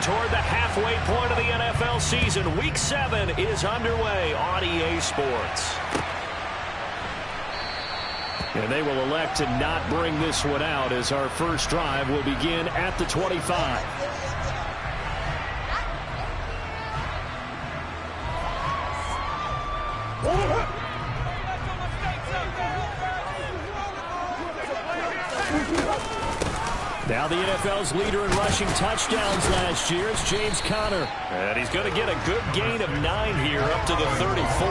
toward the halfway point of the NFL season. Week 7 is underway on EA Sports. And they will elect to not bring this one out as our first drive will begin at the 25. Now the NFL's leader in rushing touchdowns last year is James Conner. And he's going to get a good gain of 9 here up to the 34.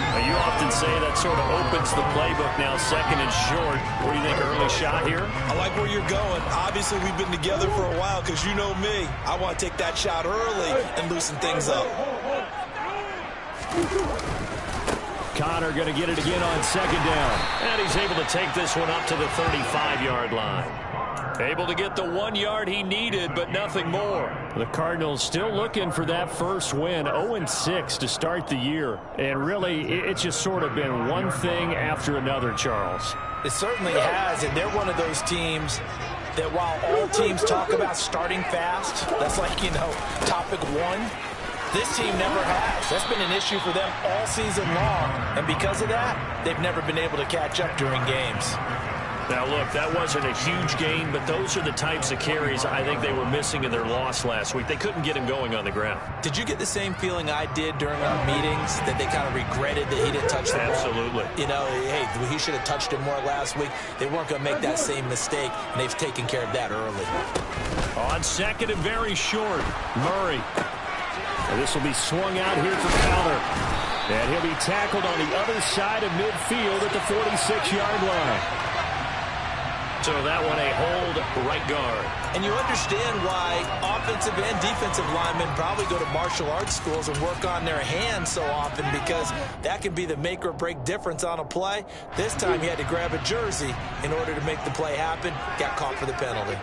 Now, you often say that sort of opens the playbook now, second and short. What do you think, early shot here? I like where you're going. Obviously, we've been together for a while because you know me. I want to take that shot early and loosen things up. Conner going to get it again on second down. And he's able to take this one up to the 35-yard line. Able to get the 1 yard he needed, but nothing more. The Cardinals still looking for that first win, 0-6 to start the year. And really, it's just sort of been one thing after another, Charles. It certainly has, and they're one of those teams that while all teams talk about starting fast, that's like, topic one, this team never has. That's been an issue for them all season long, and because of that, they've never been able to catch up during games. Now, look, that wasn't a huge gain, but those are the types of carries I think they were missing in their loss last week. They couldn't get him going on the ground. Did you get the same feeling I did during our meetings, that they kind of regretted that he didn't touch the ball? Absolutely. Hey, he should have touched it more last week. They weren't going to make that same mistake, and they've taken care of that early. On second and very short, Murray. And this will be swung out here for Crowder. And he'll be tackled on the other side of midfield at the 46-yard line. So that one a hold right guard. And you understand why offensive and defensive linemen probably go to martial arts schools and work on their hands so often, because that can be the make or break difference on a play. This time he had to grab a jersey in order to make the play happen. Got caught for the penalty.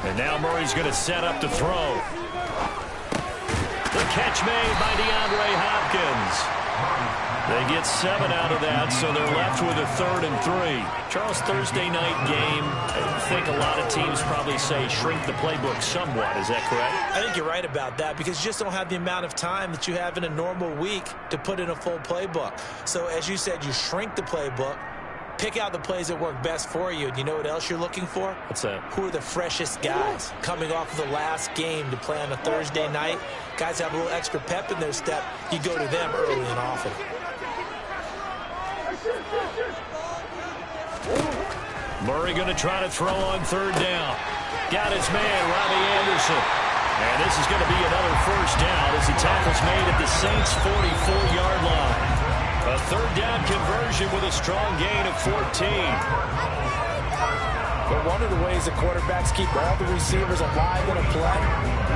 And now Murray's going to set up to throw. The catch made by DeAndre Hopkins. They get 7 out of that, so they're left with a 3rd and 3. Charles, Thursday night game, I think a lot of teams probably say shrink the playbook somewhat. Is that correct? I think you're right about that, because you just don't have the amount of time that you have in a normal week to put in a full playbook. So as you said, you shrink the playbook, pick out the plays that work best for you. And you know what else you're looking for? What's that? Who are the freshest guys coming off of the last game to play on a Thursday night? Guys have a little extra pep in their step. You go to them early and often. Murray going to try to throw on 3rd down. Got his man, Robbie Anderson. And this is going to be another first down as the tackle's made at the Saints' 44-yard line. A 3rd down conversion with a strong gain of 14. But one of the ways the quarterbacks keep all the receivers alive in a play,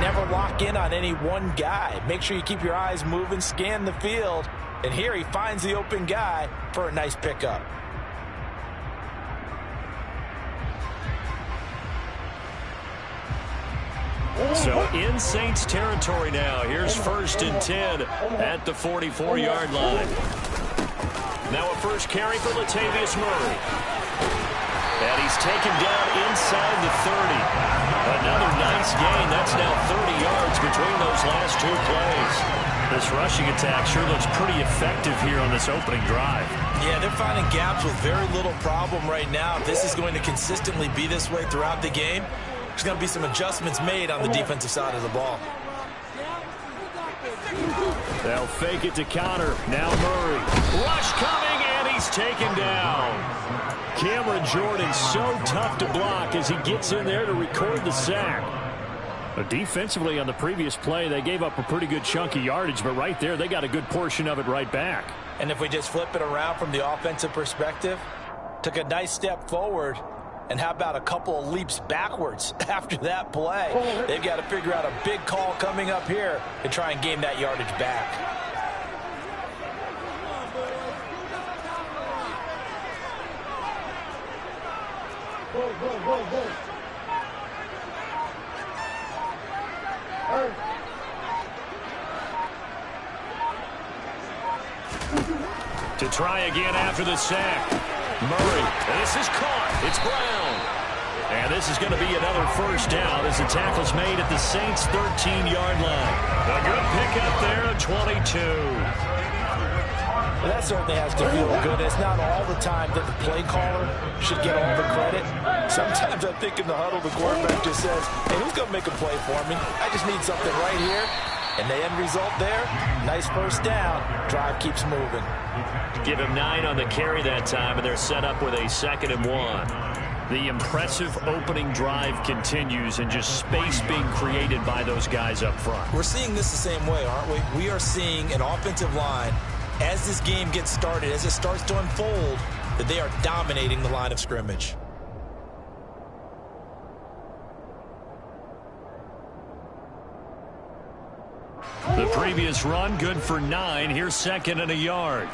never lock in on any one guy. Make sure you keep your eyes moving, scan the field. And here he finds the open guy for a nice pickup. So in Saints territory now. Here's 1st and 10 at the 44-yard line. Now a first carry for Latavius Murray. And he's taken down inside the 30. Another nice gain. That's now 30 yards between those last 2 plays. This rushing attack sure looks pretty effective here on this opening drive. Yeah, they're finding gaps with very little problem right now. If this is going to consistently be this way throughout the game, there's going to be some adjustments made on the defensive side of the ball. They'll fake it to Conner. Now Murray. Rush coming, and he's taken down. Cameron Jordan so tough to block as he gets in there to record the sack. Defensively on the previous play, they gave up a pretty good chunk of yardage, but right there, they got a good portion of it right back. And if we just flip it around from the offensive perspective, took a nice step forward, and how about a couple of leaps backwards after that play? They've got to figure out a big call coming up here to try and gain that yardage back. To try again after the sack. Murray, and this is caught. It's Brown. And this is going to be another first down as the tackle's made at the Saints' 13-yard line. A good pickup there at 22. Well, that certainly has to feel good. It's not all the time that the play caller should get all the credit. Sometimes I think in the huddle, the quarterback just says, hey, who's going to make a play for me? I just need something right here. And the end result there, nice first down. Drive keeps moving. Give him 9 on the carry that time, and they're set up with a 2nd and 1. The impressive opening drive continues, and just space being created by those guys up front. We're seeing this the same way, aren't we? We are seeing an offensive line, as this game gets started, as it starts to unfold, that they are dominating the line of scrimmage. The previous run, good for 9. Here's 2nd and a yard.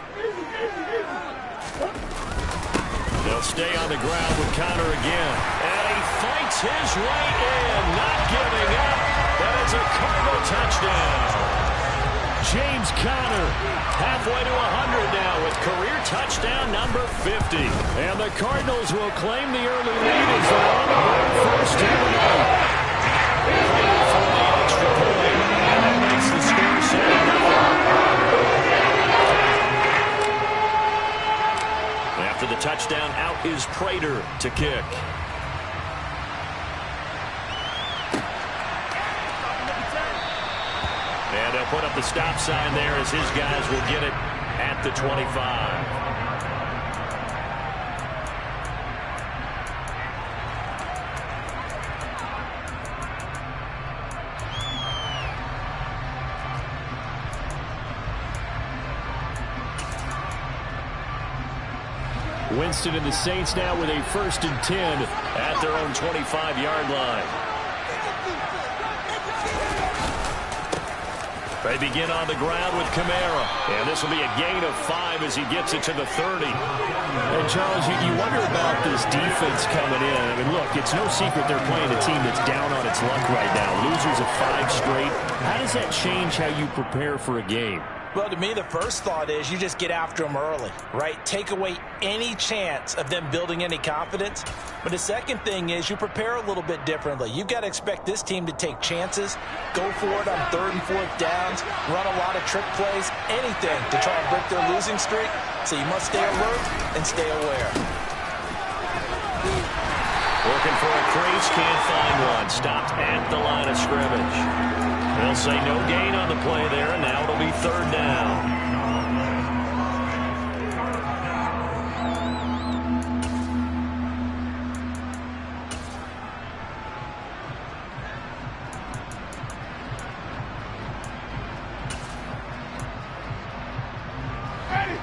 They'll stay on the ground with Connor again. And he fights his way in, not giving up. That is a Cardinal touchdown. James Conner, halfway to 100 now with career touchdown number 50. And the Cardinals will claim the early lead as they're on the board first and 9. For the extra point, and that makes the score 7-0. After the touchdown, out is Prater to kick. And they'll put up the stop sign there as his guys will get it at the 25. Winston and the Saints now with a 1st and 10 at their own 25-yard line. They begin on the ground with Kamara. And this will be a gain of 5 as he gets it to the 30. And, Charles, you wonder about this defense coming in. I mean, look, it's no secret they're playing a team that's down on its luck right now. Losers of 5 straight. How does that change how you prepare for a game? Well, to me, the first thought is you just get after them early, right? Take away any chance of them building any confidence. But the second thing is you prepare a little bit differently. You've got to expect this team to take chances, go for it on 3rd and 4th downs, run a lot of trick plays, anything to try and break their losing streak. So you must stay alert and stay aware. Working for a crease, can't find one. Stopped at the line of scrimmage. They'll say no gain on the play there, and now it'll be 3rd down.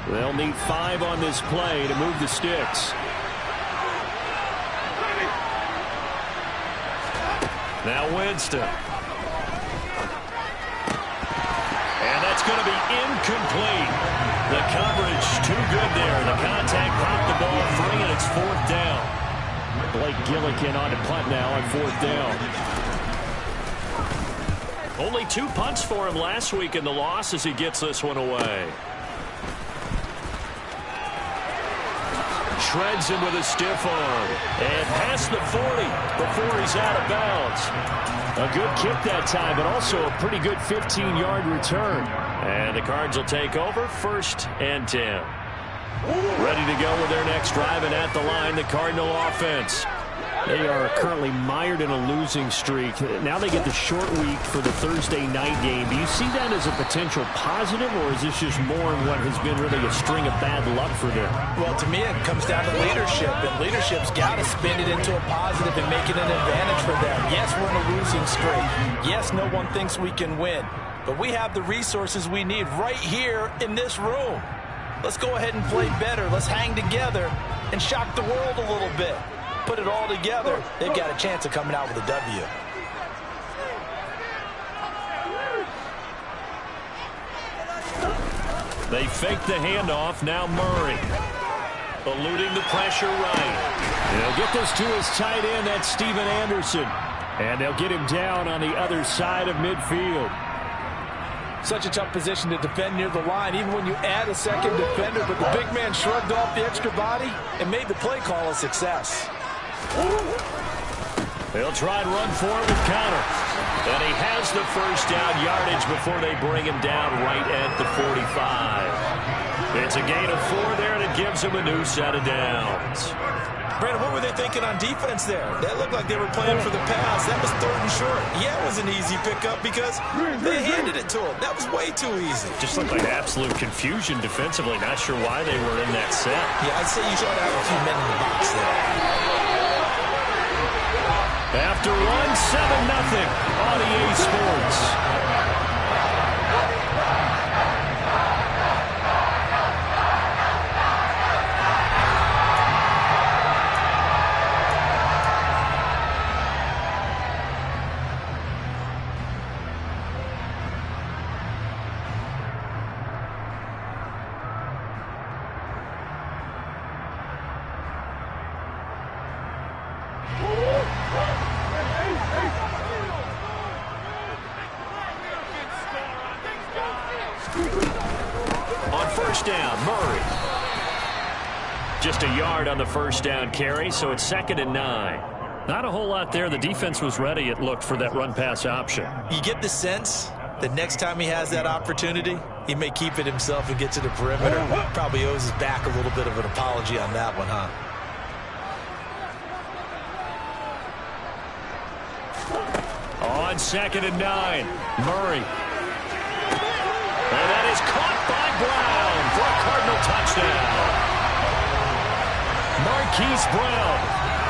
They'll need 5 on this play to move the sticks. Now Winston. And that's going to be incomplete. The coverage too good there. The contact popped the ball free, and it's 4th down. Blake Gillikin on to punt now on 4th down. Only 2 punts for him last week in the loss as he gets this one away. Shreds him with a stiff arm. And past the 40 before he's out of bounds. A good kick that time, but also a pretty good 15-yard return. And the Cards will take over 1st and 10. Ready to go with their next drive, and at the line, the Cardinal offense. They are currently mired in a losing streak. Now they get the short week for the Thursday night game. Do you see that as a potential positive, or is this just more of what has been really a string of bad luck for them? Well, to me, it comes down to leadership, and leadership's got to spin it into a positive and make it an advantage for them. Yes, we're in a losing streak. Yes, no one thinks we can win, but we have the resources we need right here in this room. Let's go ahead and play better. Let's hang together and shock the world a little bit. Put it all together, they've got a chance of coming out with a W. They fake the handoff. Now Murray. Eluding the pressure right. They'll get this to his tight end. That's Steven Anderson. And they'll get him down on the other side of midfield. Such a tough position to defend near the line, even when you add a second defender. But the big man shrugged off the extra body and made the play call a success. They'll try and run for it with counter. And he has the first down yardage before they bring him down right at the 45. It's a gain of 4 there, and it gives him a new set of downs. Brandon, what were they thinking on defense there? That looked like they were playing for the pass. That was 3rd and short. Yeah, it was an easy pickup because they handed it to him. That was way too easy. Just looked like absolute confusion defensively. Not sure why they were in that set. Yeah, I'd say you should have a few men in the box there. After one, 7-0 on EA Sports. Down, Murray. Just a yard on the first down carry, so it's 2nd and 9. Not a whole lot there. The defense was ready, it looked, for that run-pass option. You get the sense that next time he has that opportunity, he may keep it himself and get to the perimeter. Probably owes his back a little bit of an apology on that one, huh? On 2nd and 9, Murray. And that is caught by Brown for a Cardinal touchdown. Marquise Brown,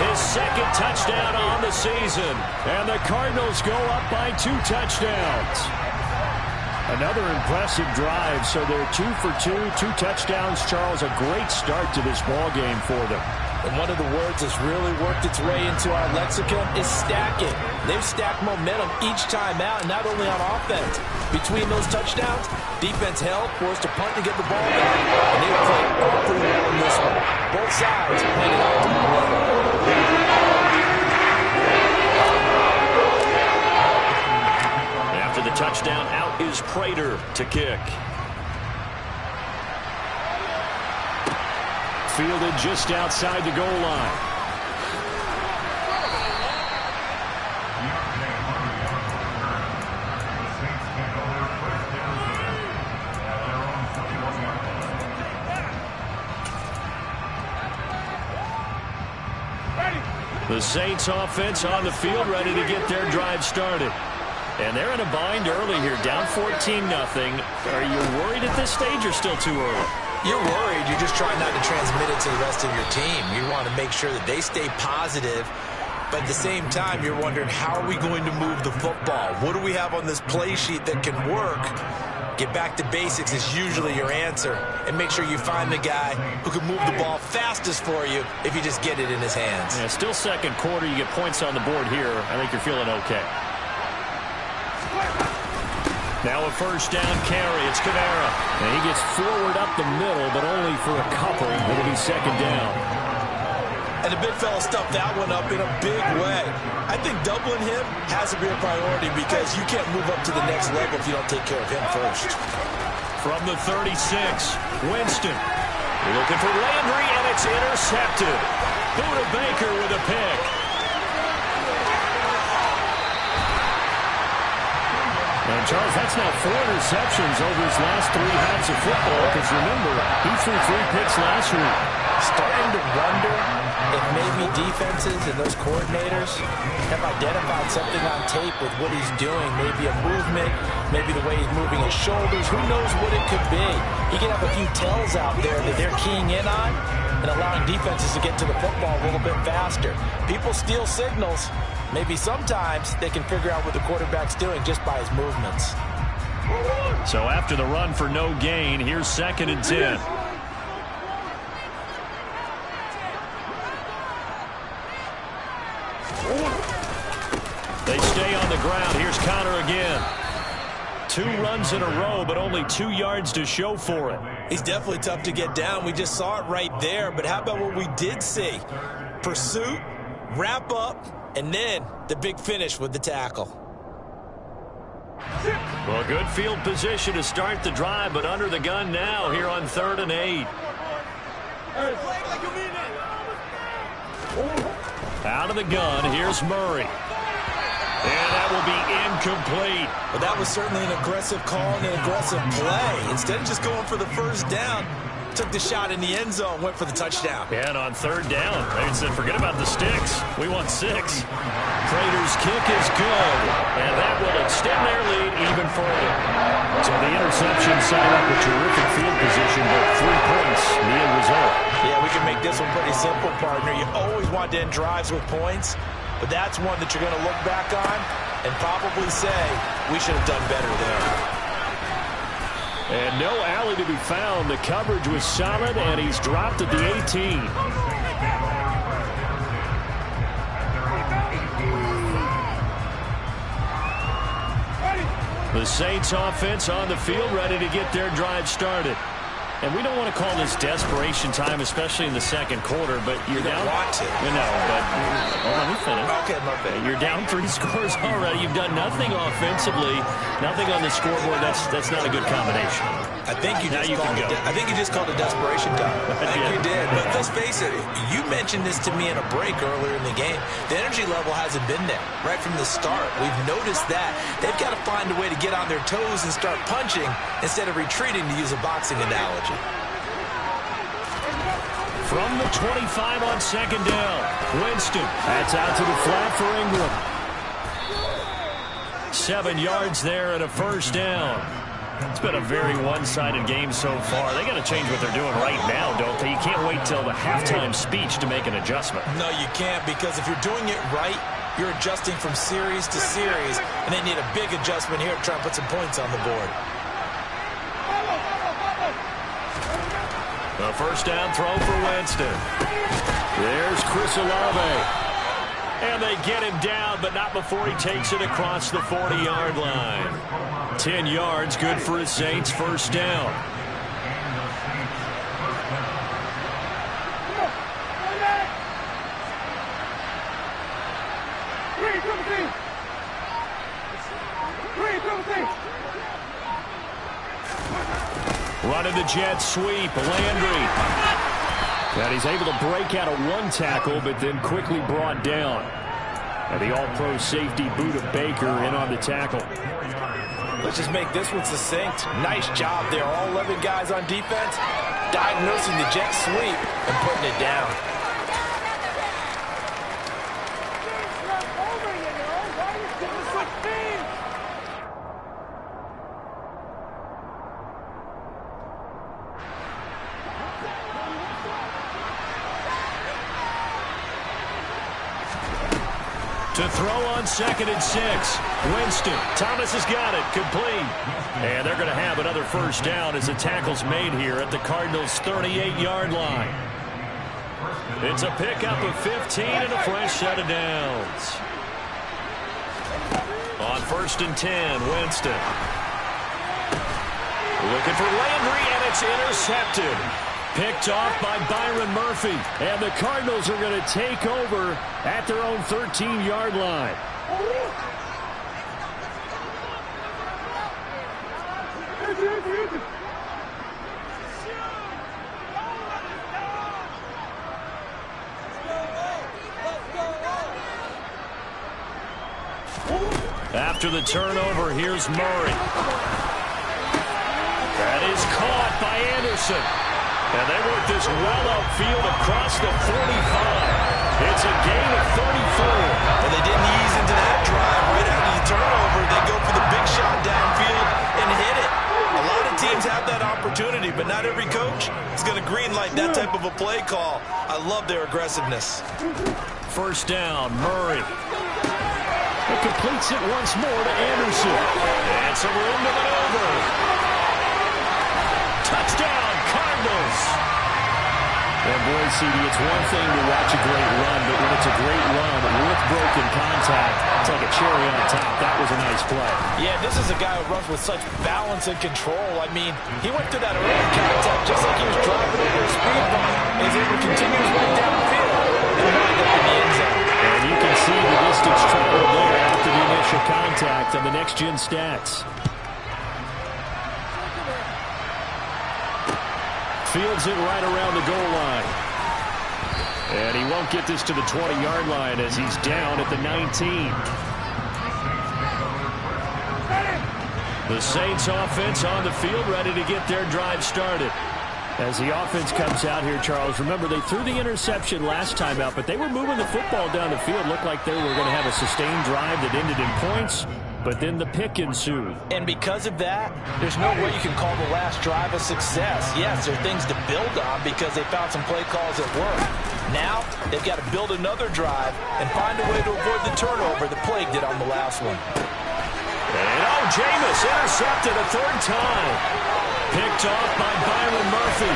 his 2nd touchdown on the season. And the Cardinals go up by 2 touchdowns. Another impressive drive, so they're 2 for 2, 2 touchdowns. Charles, a great start to this ball game for them. And one of the words that's really worked its way into our lexicon is stacking. They've stacked momentum each time out, and not only on offense. Between those touchdowns, defense held, forced to punt to get the ball back, and they played awfully well in this one. Both sides played it out to the level. After the touchdown, out is Prater to kick. Fielded just outside the goal line. The Saints offense on the field, ready to get their drive started. And they're in a bind early here, down 14-0. Are you worried at this stage or still too early? You're worried. You're just trying not to transmit it to the rest of your team. You want to make sure that they stay positive. But at the same time, you're wondering, how are we going to move the football? What do we have on this play sheet that can work? Get back to basics is usually your answer. And make sure you find the guy who can move the ball fastest for you if you just get it in his hands. Yeah, still 2nd quarter. You get points on the board here. I think you're feeling okay. Now a first down carry. It's Kamara. And he gets forward up the middle, but only for a couple. It'll be 2nd down. And the big fella stuffed that one up in a big way. I think doubling him has to be a priority because you can't move up to the next level if you don't take care of him first. From the 36, Winston. Looking for Landry, and it's intercepted. Buda Baker with a pick. And Charles, that's now 4 interceptions over his last 3 halves of football, because remember, he threw 3 picks last week. Starting to wonder if maybe defenses and those coordinators have identified something on tape with what he's doing. Maybe a movement, maybe the way he's moving his shoulders. Who knows what it could be? He can have a few tells out there that they're keying in on and allowing defenses to get to the football a little bit faster. People steal signals. Maybe sometimes they can figure out what the quarterback's doing just by his movements. So after the run for no gain, here's 2nd and 10. They stay on the ground. Here's Connor again. 2 runs in a row, but only 2 yards to show for it. He's definitely tough to get down. We just saw it right there. But how about what we did see? Pursuit, wrap up, and then the big finish with the tackle. Well, good field position to start the drive, but under the gun now here on 3rd and 8. Out of the gun, here's Murray. And that will be incomplete. But that was certainly an aggressive call and an aggressive play. Instead of just going for the first down, took the shot in the end zone, went for the touchdown. And on third down, they said, forget about the sticks. We want 6. Prater's kick is good. And that will extend their lead even further. So the interception set up a terrific field position, but 3 points, the end result. Yeah, we can make this one pretty simple, partner. You always want to end drives with points, but that's one that you're going to look back on and probably say, we should have done better there. And no alley to be found. The coverage was solid, and he's dropped at the 18. The Saints offense on the field, ready to get their drive started. And we don't want to call this desperation time, especially in the second quarter, but you're down. Want to. No, but let me finish. Okay, my bad. You're down 3 scores already. You've done nothing offensively, nothing on the scoreboard. That's not a good combination. I think you just called it desperation time. I think you did. But let's face it, you mentioned this to me in a break earlier in the game. The energy level hasn't been there right from the start. We've noticed that. They've got to find a way to get on their toes and start punching instead of retreating, to use a boxing analogy. From the 25 on second down, Winston. That's out to the flat for Ingram. 7 yards there and a first down. It's been a very one-sided game so far. They got to change what they're doing right now, don't they? You can't wait till the halftime speech to make an adjustment. No, you can't, because if you're doing it right, you're adjusting from series to series, and they need a big adjustment here to try and put some points on the board. The first down throw for Winston. There's Chris Olave. And they get him down, but not before he takes it across the 40-yard line. 10 yards, good for his Saints, first down. Running the jet sweep, Landry. And he's able to break out of 1 tackle, but then quickly brought down. And the all-pro safety Buda Baker in on the tackle. Let's just make this one succinct. Nice job there. All 11 guys on defense diagnosing the jet sweep and putting it down. To throw on 2nd and 6. Winston. Thomas has got it. Complete. And they're going to have another first down as the tackle's made here at the Cardinals' 38-yard line. It's a pickup of 15 and a fresh set of downs. On 1st and 10, Winston. Looking for Landry, and it's intercepted. Picked off by Byron Murphy. And the Cardinals are going to take over at their own 13-yard line. After the turnover, here's Murray. That is caught by Anderson. And they work this well upfield across the 45. It's a gain of 34. And they didn't ease into that drive right after the turnover. They go for the big shot downfield and hit it. A lot of teams have that opportunity, but not every coach is going to greenlight that type of a play call. I love their aggressiveness. First down, Murray. It completes it once more to Anderson. And some room to maneuver. Touchdown, Cardinals. And boy, CD, it's one thing to watch a great run, but when it's a great run with broken contact, it's like a cherry on top. That was a nice play. Yeah, this is a guy who runs with such balance and control. I mean, he went through that early contact just like he was driving over a speed bump. He's able to continue his way downfield and wind up in the end zone. And you can see the distance traveled there after the initial contact on the next-gen stats. Fields it right around the goal line. And he won't get this to the 20-yard line as he's down at the 19. The Saints offense on the field, ready to get their drive started. As the offense comes out here, Charles, remember they threw the interception last time out, but they were moving the football down the field. Looked like they were going to have a sustained drive that ended in points, but then the pick ensued. And because of that, there's no way you can call the last drive a success. Yes, there are things to build on because they found some play calls that work. Now, they've got to build another drive and find a way to avoid the turnover that plagued it on the last one. And Jameis intercepted a third time. Picked off by Byron Murphy.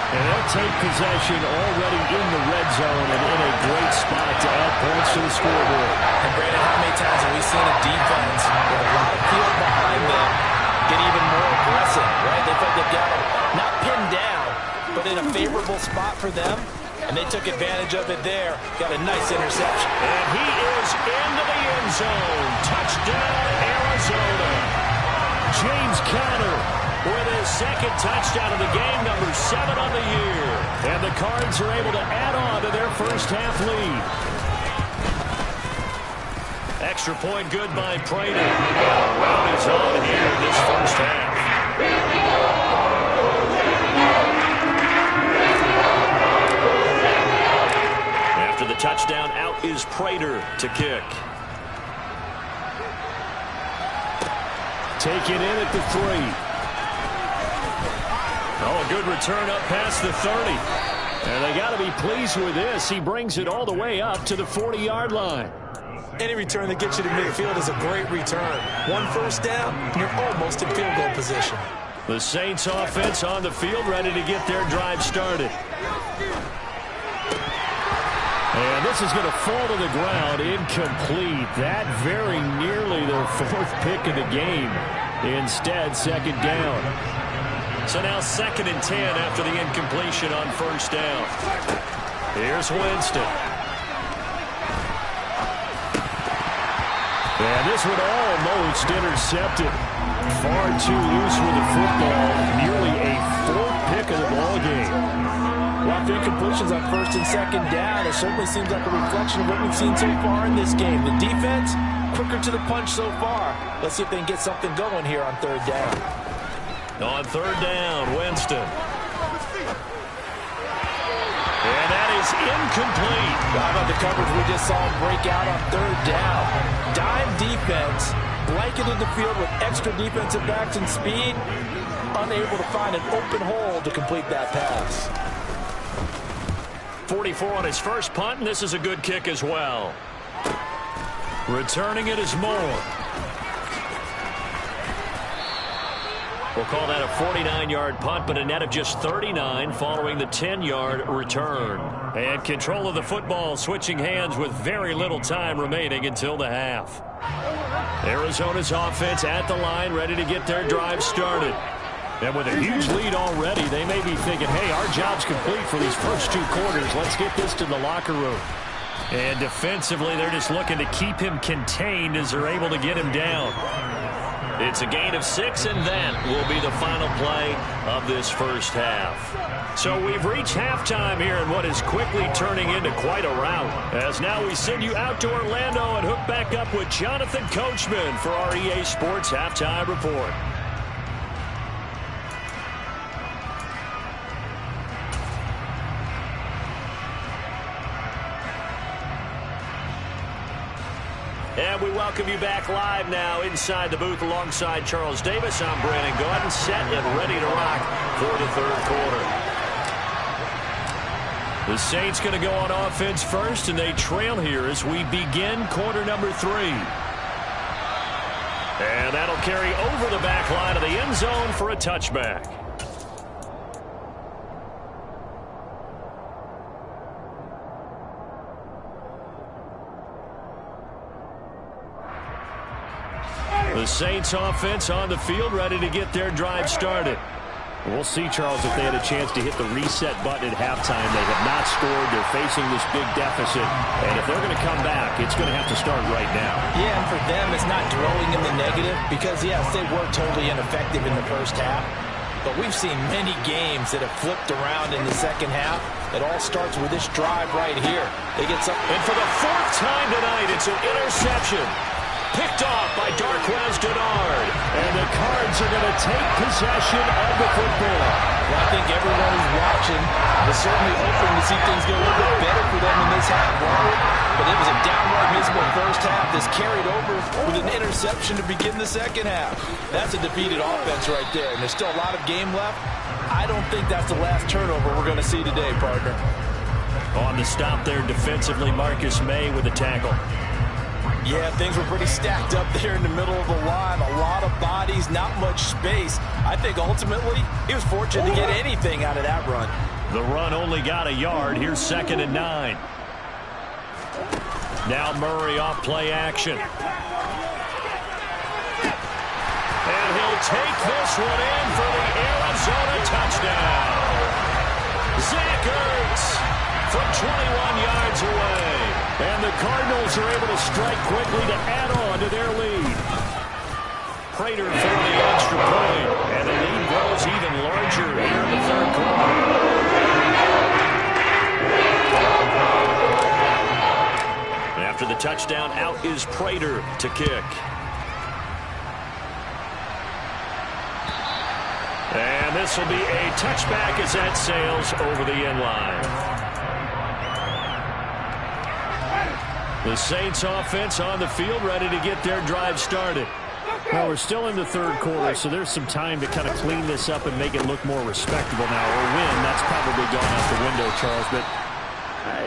And they'll take possession already in the red zone and in a great spot to add points to the scoreboard. And Brandon, how many times have we seen a defense with a lot of field behind them get even more aggressive, right? They felt they've got them not pinned down, but in a favorable spot for them. And they took advantage of it there. Got a nice interception. And he is into the end zone. Touchdown, Arizona. James Conner with his second touchdown of the game, number 7 on the year. And the Cards are able to add on to their first half lead. Extra point good by Prater. Round is on here in this first half. After the touchdown, out is Prater to kick. Taken in at the 3. Oh, a good return up past the 30. And they got to be pleased with this. He brings it all the way up to the 40-yard line. Any return that gets you to midfield is a great return. One first down, you're almost in field goal position. The Saints offense on the field, ready to get their drive started. And this is going to fall to the ground, incomplete. That very nearly their 4th pick of the game. Instead, second down. So now 2nd and 10 after the incompletion on first down. Here's Winston. And this one almost intercepted. Far too loose with the football. Nearly a 4th pick of the ball game. Well, after incompletions on 1st and 2nd down, it certainly seems like a reflection of what we've seen so far in this game. The defense, quicker to the punch so far. Let's see if they can get something going here on 3rd down. On 3rd down, Winston. And that is incomplete. How about the coverage we just saw break out on 3rd down? Dime defense, blanketed the field with extra defensive backs and speed, unable to find an open hole to complete that pass. 44 on his first punt, and this is a good kick as well. Returning it is Moore. We'll call that a 49-yard punt, but a net of just 39 following the 10-yard return. And control of the football switching hands with very little time remaining until the half. Arizona's offense at the line, ready to get their drive started. And with a huge lead already, they may be thinking, hey, our job's complete for these first 2 quarters. Let's get this to the locker room. And defensively, they're just looking to keep him contained as they're able to get him down. It's a gain of 6, and that will be the final play of this first half. So we've reached halftime here in what is quickly turning into quite a rout. As now we send you out to Orlando and hook back up with Jonathan Coachman for our EA Sports Halftime Report. And we welcome you back live now inside the booth alongside Charles Davis. I'm Brandon Gaudin, set and ready to rock for the 3rd quarter. The Saints going to go on offense first, and they trail here as we begin quarter number 3. And that'll carry over the back line of the end zone for a touchback. The Saints offense on the field, ready to get their drive started. We'll see, Charles, if they had a chance to hit the reset button at halftime. They have not scored. They're facing this big deficit. And if they're going to come back, it's going to have to start right now. Yeah, and for them, it's not dwelling in the negative because, yes, they were totally ineffective in the first half. But we've seen many games that have flipped around in the second half. It all starts with this drive right here. They get some, and for the fourth time tonight, it's an interception. Picked off by Darquez Denard. And the Cards are going to take possession of the football. Well, I think everyone who's watching is certainly hoping to see things get a little bit better for them in this half. But it was a downright miserable first half. This carried over with an interception to begin the second half. That's a defeated offense right there. And there's still a lot of game left. I don't think that's the last turnover we're going to see today, partner. On the stop there defensively, Marcus May with the tackle. Yeah, things were pretty stacked up there in the middle of the line. A lot of bodies, not much space. I think ultimately he was fortunate to get anything out of that run. The run only got a yard. Here's 2nd and 9. Now Murray off play action. And he'll take this one in for the Arizona touchdown. Zach Ertz from 21 yards away. And the Cardinals are able to strike quickly to add on to their lead. Prater for the extra point. And the lead grows even larger here in the third quarter. After the touchdown, out is Prater to kick. And this will be a touchback as that sails over the end line. The Saints offense on the field, ready to get their drive started. Well, we're still in the third quarter, so there's some time to kind of clean this up and make it look more respectable now. Or win, that's probably gone out the window, Charles. But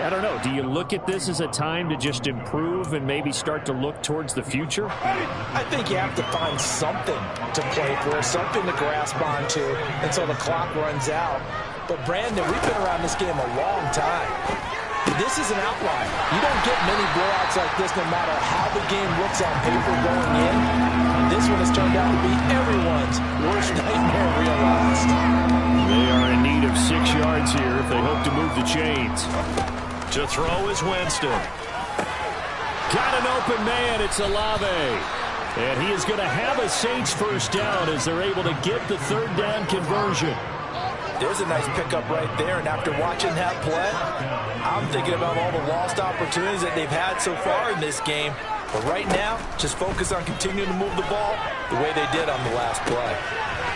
I don't know. Do you look at this as a time to just improve and maybe start to look towards the future? I think you have to find something to play for, something to grasp onto until the clock runs out. But, Brandon, we've been around this game a long time. This is an outlier. You don't get many blowouts like this no matter how the game looks on paper going in. This one has turned out to be everyone's worst nightmare realized. They are in need of 6 yards here if they hope to move the chains. To throw is Winston. Got an open man. It's Olave. And he is going to have a Saints first down as they're able to get the third down conversion. There's a nice pickup right there, and after watching that play, I'm thinking about all the lost opportunities that they've had so far in this game. But right now, just focus on continuing to move the ball the way they did on the last play.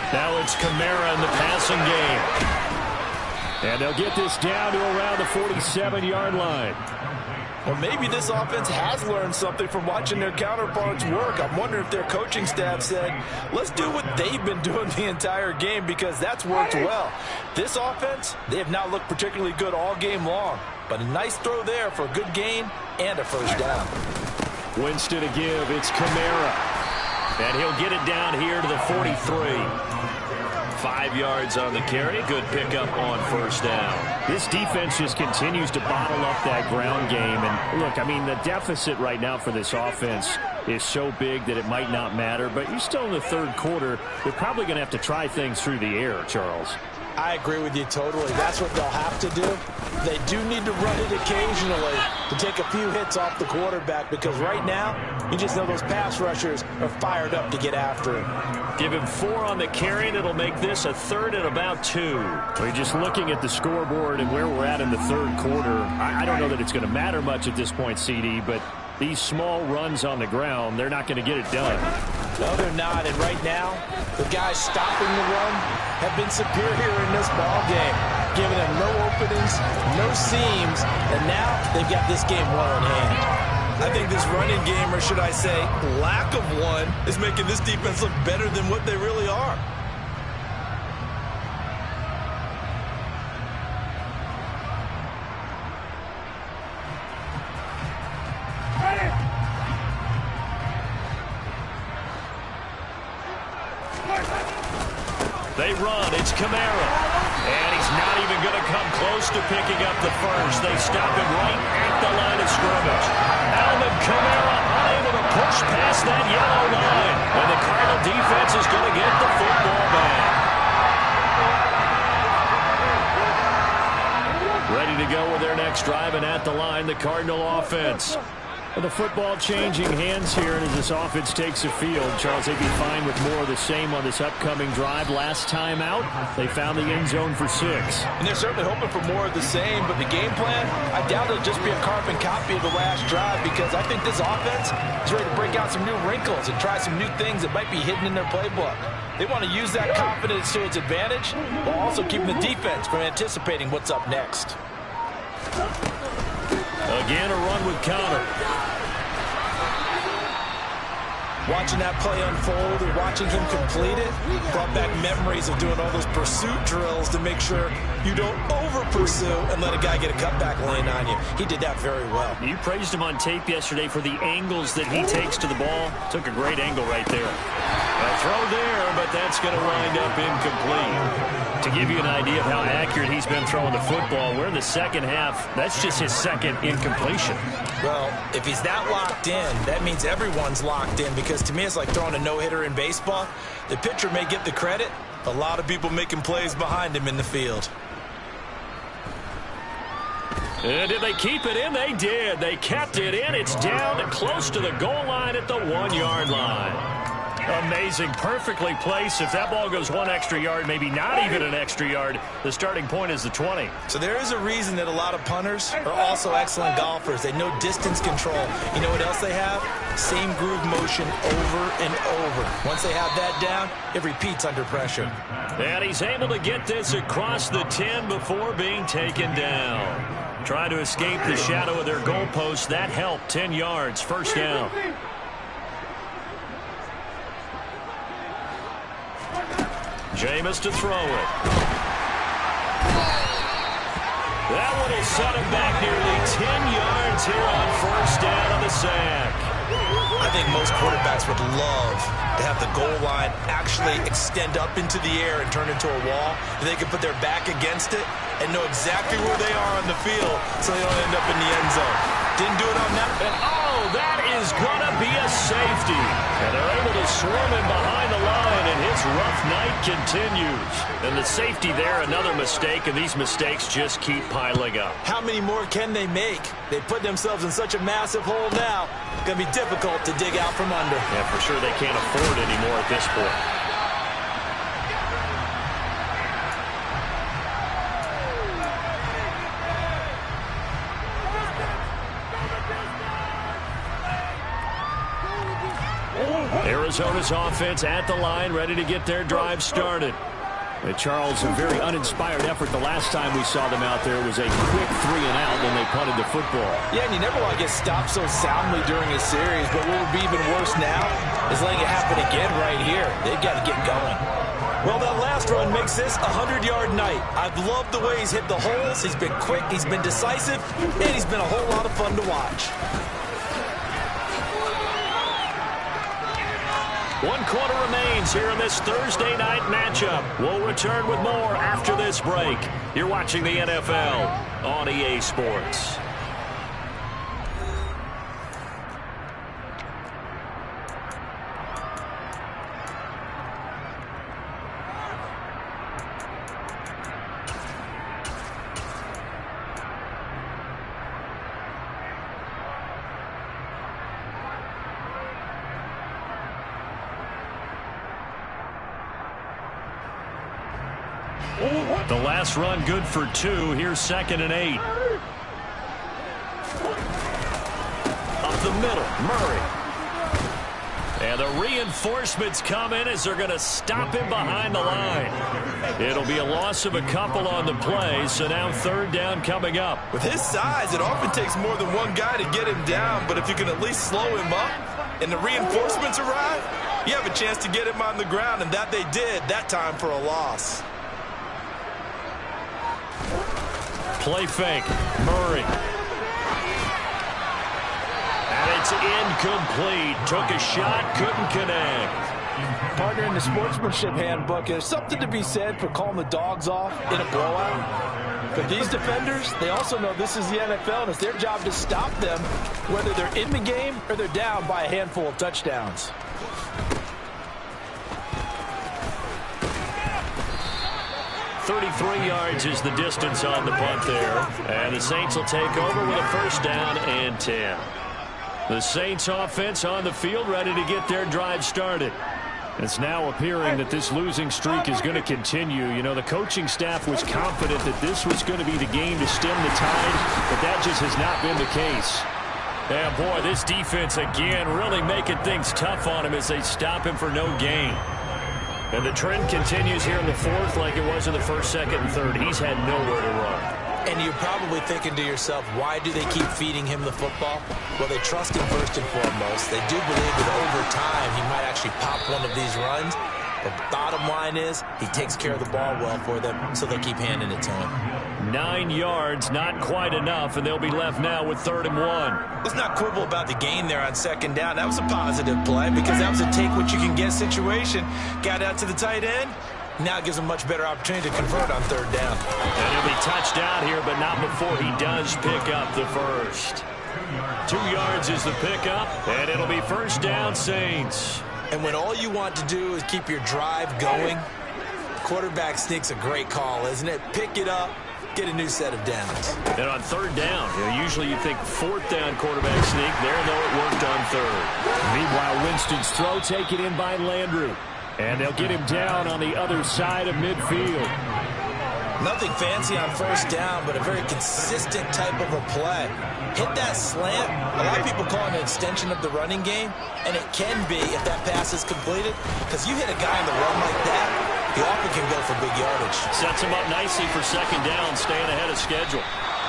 Now it's Kamara in the passing game. And they'll get this down to around the 47-yard line. Well, maybe this offense has learned something from watching their counterparts work. I'm wondering if their coaching staff said, let's do what they've been doing the entire game because that's worked well. This offense, they have not looked particularly good all game long. But a nice throw there for a good gain and a first down. Winston to give. It's Kamara. And he'll get it down here to the 43. 5 yards on the carry. Good pickup on first down. This defense just continues to bottle up that ground game. And look, I mean, the deficit right now for this offense is so big that it might not matter. But you're still in the third quarter. They're probably going to have to try things through the air, Charles. I agree with you totally. That's what they'll have to do. They do need to run it occasionally to take a few hits off the quarterback because right now, you just know those pass rushers are fired up to get after him. Give him 4 on the carry, and it'll make this a 3rd and about 2. We're just looking at the scoreboard and where we're at in the third quarter. I don't know that it's going to matter much at this point, CD, but these small runs on the ground, they're not going to get it done. No, they're not. And right now, the guys stopping the run have been superior in this ball game, giving them no openings, no seams, and now they've got this game well in hand. I think this running game, or should I say lack of one, is making this defense look better than what they really are. They run. It's Kamara. And he's not even going to come close to picking up the first. They stop him right at the line of scrimmage. Alvin Kamara unable to push past that yellow line. And the Cardinal defense is going to get the football back. Ready to go with their next drive, and at the line, the Cardinal offense. The football changing hands here, and as this offense takes the field, Charles, they'd be fine with more of the same on this upcoming drive. Last time out, they found the end zone for 6. And they're certainly hoping for more of the same, but the game plan, I doubt it'll just be a carbon copy of the last drive, because I think this offense is ready to break out some new wrinkles and try some new things that might be hidden in their playbook. They want to use that confidence to its advantage, while also keeping the defense from anticipating what's up next. Again, a run with Connor. Watching that play unfold and watching him complete it brought back memories of doing all those pursuit drills to make sure you don't over-pursue and let a guy get a cutback lane on you. He did that very well. You praised him on tape yesterday for the angles that he takes to the ball. Took a great angle right there. A throw there, but that's going to wind up incomplete. To give you an idea of how accurate he's been throwing the football, we're in the second half. That's just his second incompletion. Well, if he's that locked in, that means everyone's locked in, because to me it's like throwing a no-hitter in baseball. The pitcher may get the credit, a lot of people making plays behind him in the field. And did they keep it in? They did. They kept it in. It's down and close to the goal line at the 1-yard line. Amazing. Perfectly placed. If that ball goes 1 extra yard, maybe not even an extra yard, the starting point is the 20. So there is a reason that a lot of punters are also excellent golfers. They know distance control. You know what else they have? Same groove motion over and over. Once they have that down, it repeats under pressure. And he's able to get this across the 10 before being taken down. Trying to escape the shadow of their goalpost. That helped. 10 yards. First down. Jameis to throw it. That one will set him back nearly 10 yards here on first down on the sack. I think most quarterbacks would love to have the goal line actually extend up into the air and turn into a wall. They can put their back against it and know exactly where they are on the field so they don't end up in the end zone. Didn't do it on that. And oh, that is going to be a safety. And they're able to swarm him behind the line, and his rough night continues. And the safety there, another mistake, and these mistakes just keep piling up. How many more can they make? They put themselves in such a massive hole now. It's going to be difficult to dig out from under. Yeah, for sure they can't afford anymore at this point. Arizona's offense at the line, ready to get their drive started. Charles, a very uninspired effort. The last time we saw them out there was a quick 3-and-out when they punted the football. Yeah, and you never want to get stopped so soundly during a series, but what would be even worse now is letting it happen again right here. They've got to get going. Well, that last run makes this a 100-yard night. I've loved the way he's hit the holes. He's been quick, he's been decisive, and he's been a whole lot of fun to watch. 1 quarter remains here in this Thursday night matchup. We'll return with more after this break. You're watching the NFL on EA Sports. The last run good for 2. Here's 2nd and 8. Up the middle, Murray. And the reinforcements come in as they're going to stop him behind the line. It'll be a loss of a couple on the play, so now 3rd down coming up. With his size, it often takes more than one guy to get him down, but if you can at least slow him up and the reinforcements arrive, you have a chance to get him on the ground, and that they did, that time for a loss. Play fake. Murray. And it's incomplete. Took a shot, couldn't connect. Partner, in the sportsmanship handbook, there's something to be said for calling the dogs off in a blowout. But these defenders, they also know this is the NFL, and it's their job to stop them, whether they're in the game or they're down by a handful of touchdowns. 33 yards is the distance on the punt there. And the Saints will take over with a 1st down and 10. The Saints offense on the field, ready to get their drive started. It's now appearing that this losing streak is going to continue. You know, the coaching staff was confident that this was going to be the game to stem the tide, but that just has not been the case. Yeah, boy, this defense again really making things tough on him as they stop him for no gain. And the trend continues here in the fourth like it was in the first, second, and third. He's had nowhere to run. And you're probably thinking to yourself, why do they keep feeding him the football? Well, they trust him first and foremost. They do believe that over time he might actually pop one of these runs. But bottom line is he takes care of the ball well for them, so they'll keep handing it to him. 9 yards, not quite enough, and they'll be left now with 3rd and 1. Let's not quibble about the gain there on 2nd down. That was a positive play because that was a take-what-you-can-get situation. Got out to the tight end. Now it gives him much better opportunity to convert on 3rd down. And he'll be touched out here, but not before he does pick up the first. 2 yards is the pickup, and it'll be 1st down, Saints. And when all you want to do is keep your drive going, quarterback sneak's a great call, isn't it? Pick it up, get a new set of downs. And on 3rd down, usually you think 4th down quarterback sneak. There, though, it worked on 3rd. Meanwhile, Winston's throw taken in by Landry. And they'll get him down on the other side of midfield. Nothing fancy on 1st down, but a very consistent type of a play. Hit that slant. A lot of people call it an extension of the running game, and it can be if that pass is completed, because you hit a guy on the run like that, he often can go for big yardage. Sets him up nicely for 2nd down, staying ahead of schedule.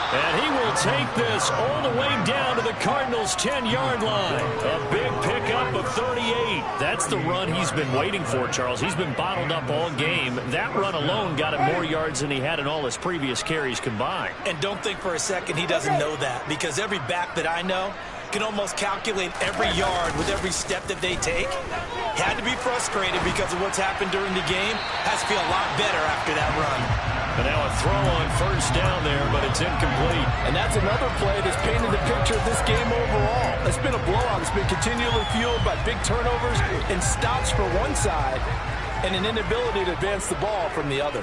And he will take this all the way down to the Cardinals' 10-yard line. A big pickup of 38. That's the run he's been waiting for, Charles. He's been bottled up all game. That run alone got him more yards than he had in all his previous carries combined. And don't think for a second he doesn't know that, because every back that I know can almost calculate every yard with every step that they take. Had to be frustrated because of what's happened during the game. Has to feel a lot better after that run. And now a throw on 1st down there, but it's incomplete. And that's another play that's painted the picture of this game overall. It's been a blowout. It's been continually fueled by big turnovers and stops for one side and an inability to advance the ball from the other.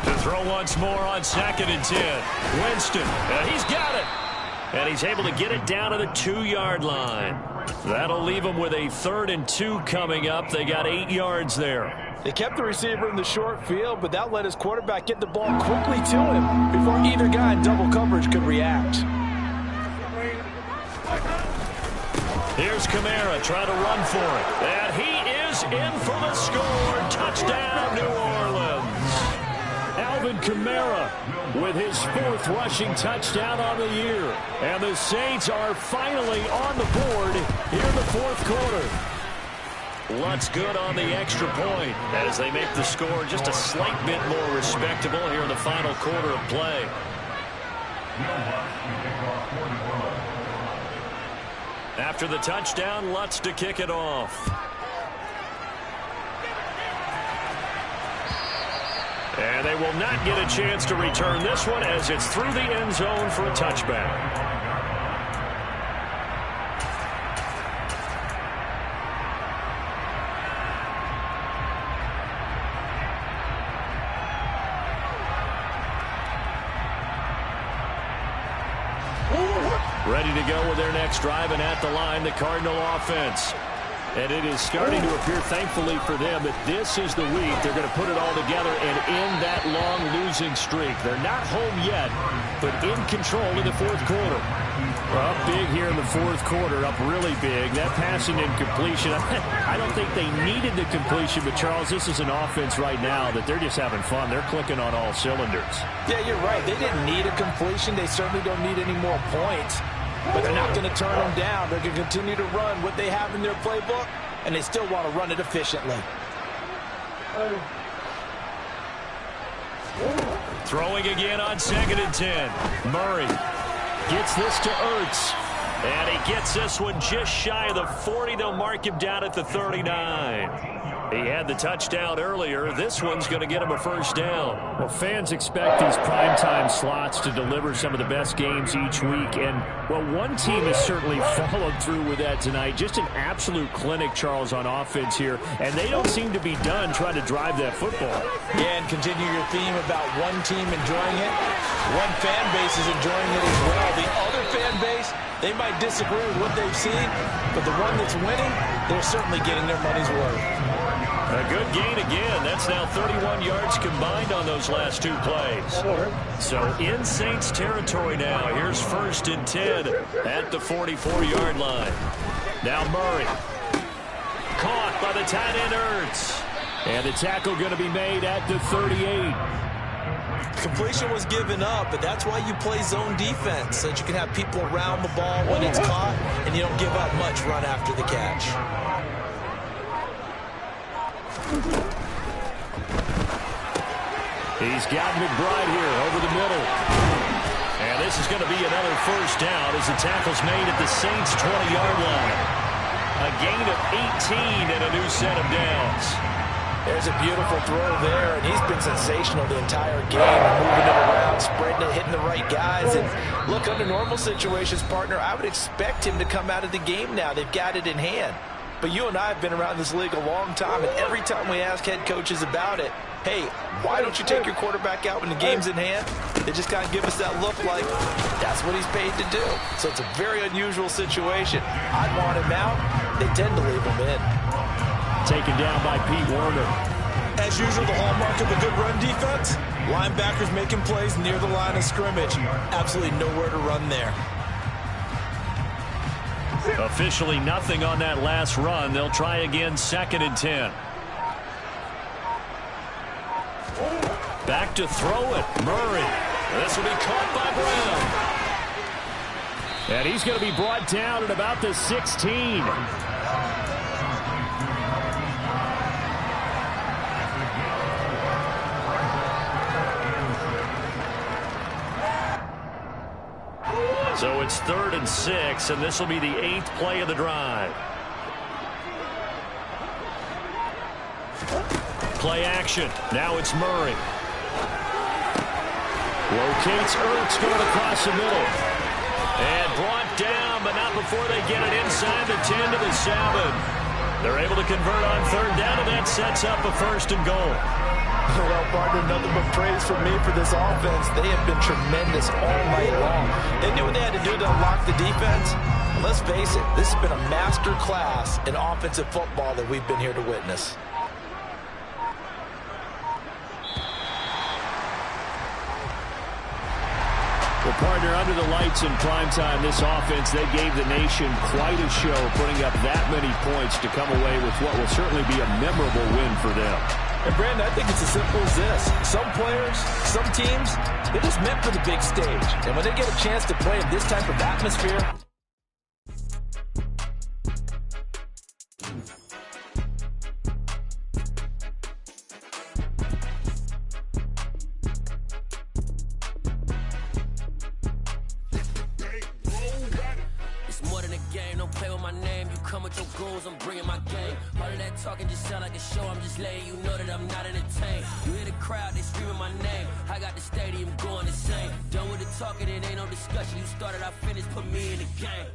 To throw once more on 2nd and 10. Winston, and he's got it. And he's able to get it down to the 2-yard line. That'll leave him with a 3rd and 2 coming up. They got 8 yards there. They kept the receiver in the short field, but that let his quarterback get the ball quickly to him before either guy in double coverage could react. Here's Kamara trying to run for it. And he is in for the score. Touchdown, New Orleans. Alvin Kamara with his 4th rushing touchdown on the year. And the Saints are finally on the board here in the 4th quarter. Lutz good on the extra point as they make the score just a slight bit more respectable here in the final quarter of play. After the touchdown, Lutz to kick it off. And they will not get a chance to return this one as it's through the end zone for a touchback. Ready to go with their next drive, and at the line, the Cardinal offense. And it is starting to appear, thankfully for them, that this is the week they're going to put it all together and end that long losing streak. They're not home yet, but in control in the 4th quarter. Up big here in the 4th quarter, up really big. That passing incompletion, I don't think they needed the completion, but Charles, this is an offense right now that they're just having fun. They're clicking on all cylinders. Yeah, you're right. They didn't need a completion. They certainly don't need any more points. But they're not going to turn them down. They're going to continue to run what they have in their playbook, and they still want to run it efficiently. Throwing again on 2nd and 10. Murray gets this to Ertz. And he gets this one just shy of the 40. They'll mark him down at the 39. He had the touchdown earlier. This one's going to get him a 1st down. Well, fans expect these primetime slots to deliver some of the best games each week. And, well, one team has certainly followed through with that tonight. Just an absolute clinic, Charles, on offense here. And they don't seem to be done trying to drive that football. Yeah, and continue your theme about one team enjoying it. One fan base is enjoying it as well. The other fan base They might disagree with what they've seen, but the one that's winning, they're certainly getting their money's worth. A good gain again. That's now 31 yards combined on those last two plays. So in Saints territory now. Here's 1st and 10 at the 44-yard line. Now Murray. Caught by the tight end Ertz. And the tackle going to be made at the 38. Completion was given up, but that's why you play zone defense, so that you can have people around the ball when it's caught, and you don't give up much run after the catch. He's got McBride here over the middle. And this is going to be another 1st down as the tackle's made at the Saints' 20-yard line. A gain of 18 and a new set of downs. There's a beautiful throw there, and he's been sensational the entire game, moving it around, spreading it, hitting the right guys. And look, under normal situations, partner, I would expect him to come out of the game now. They've got it in hand. But you and I have been around this league a long time, and every time we ask head coaches about it, hey, why don't you take your quarterback out when the game's in hand? They just kind of give us that look like that's what he's paid to do. So it's a very unusual situation. I'd want him out. They tend to leave him in. Taken down by Pete Werner. As usual, the hallmark of a good run defense, linebackers making plays near the line of scrimmage. Absolutely nowhere to run there. Officially nothing on that last run. They'll try again, 2nd and 10. Back to throw it. Murray. This will be caught by Brown. And he's going to be brought down at about the 16. So it's 3rd and 6, and this will be the 8th play of the drive. Play action. Now it's Murray. Locates Ertz going across the middle. And brought down, but not before they get it inside the 10 to the 7. They're able to convert on 3rd down, and that sets up a 1st and goal. Well, partner, nothing but praise from me for this offense. They have been tremendous all night long. They knew what they had to do to unlock the defense. And let's face it, this has been a master class in offensive football that we've been here to witness. Well, partner, under the lights in primetime, this offense, they gave the nation quite a show, putting up that many points to come away with what will certainly be a memorable win for them. And, Brandon, I think it's as simple as this. Some players, some teams, they're just meant for the big stage. And when they get a chance to play in this type of atmosphere, I'm bringing my game. All of that talking just sound like a show. I'm just letting you know that I'm not entertained. You hear the crowd, they screaming my name. I got the stadium going insane. Done with the talking, it ain't no discussion. You started, I finished, put me in the game.